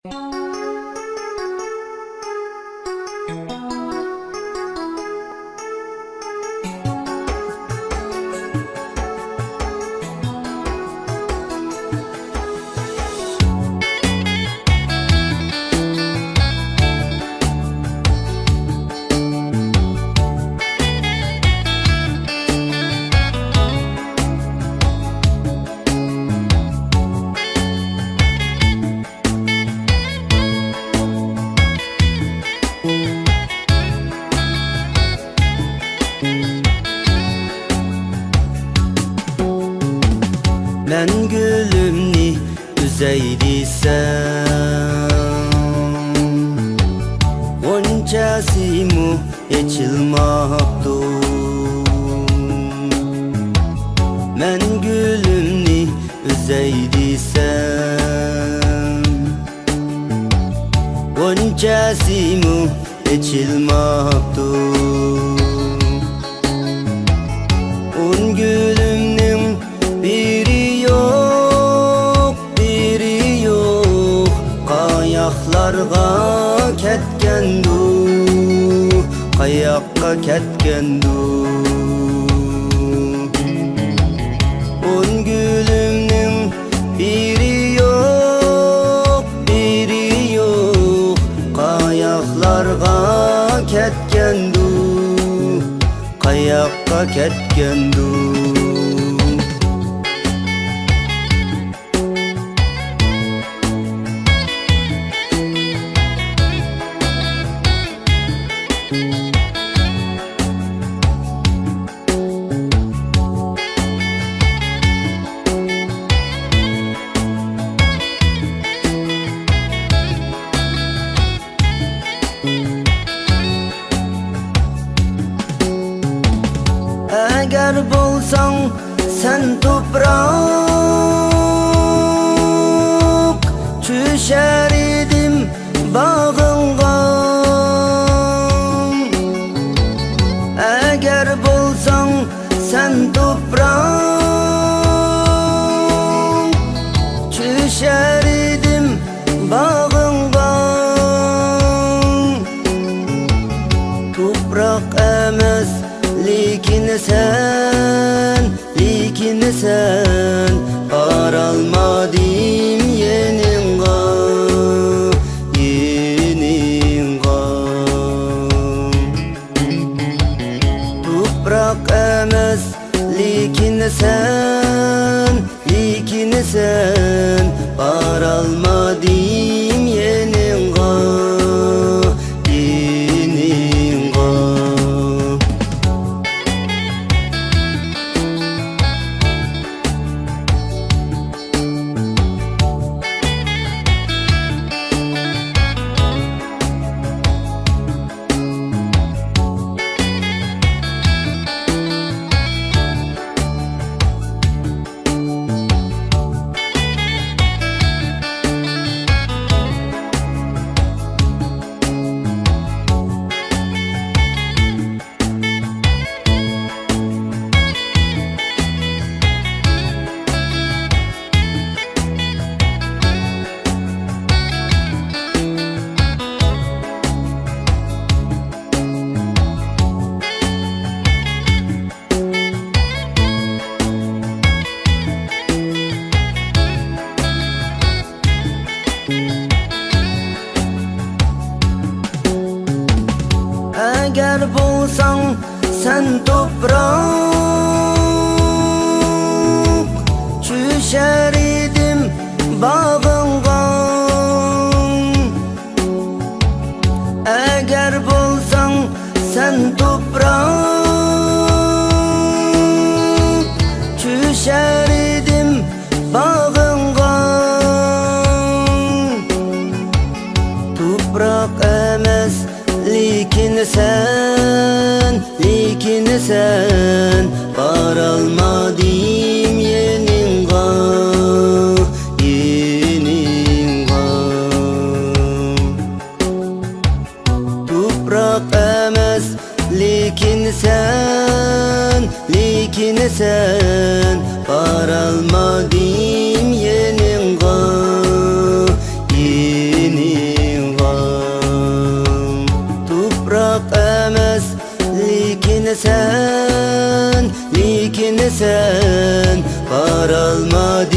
Ben gülümni üzeydiysem Goncasimu eçilmaptı. Ben gülümni üzeydiysem Goncasimu eçilmaptı. On gülümnin biri yok, biri yok. Kayaklarga ketkendu, kayakka ketkendu. On gülümnin biri yok, biri yok. Kayaklarga ketkendu, kayakka ketkendu. Eğer bulsan sen toprak, çüşer idim bağınga. Eğer bulsan sen toprak, çüşer idim bağınga. Toprak emez Lekin sen qaralmadim yeninga, yeninga. Toprak emes lekin sen qaralmadim yeninga, yeninga. Eğer bulsan sen toprak, çüşer idim bağınga. Eğer bulsan sen toprak, çüşer idim bağınga. Toprak emez lekin sen qaralmadim yeninga, yeninga. Toprak emes lekin sen qaralmadim yeninga, yeninga. sen, likin sen qaralma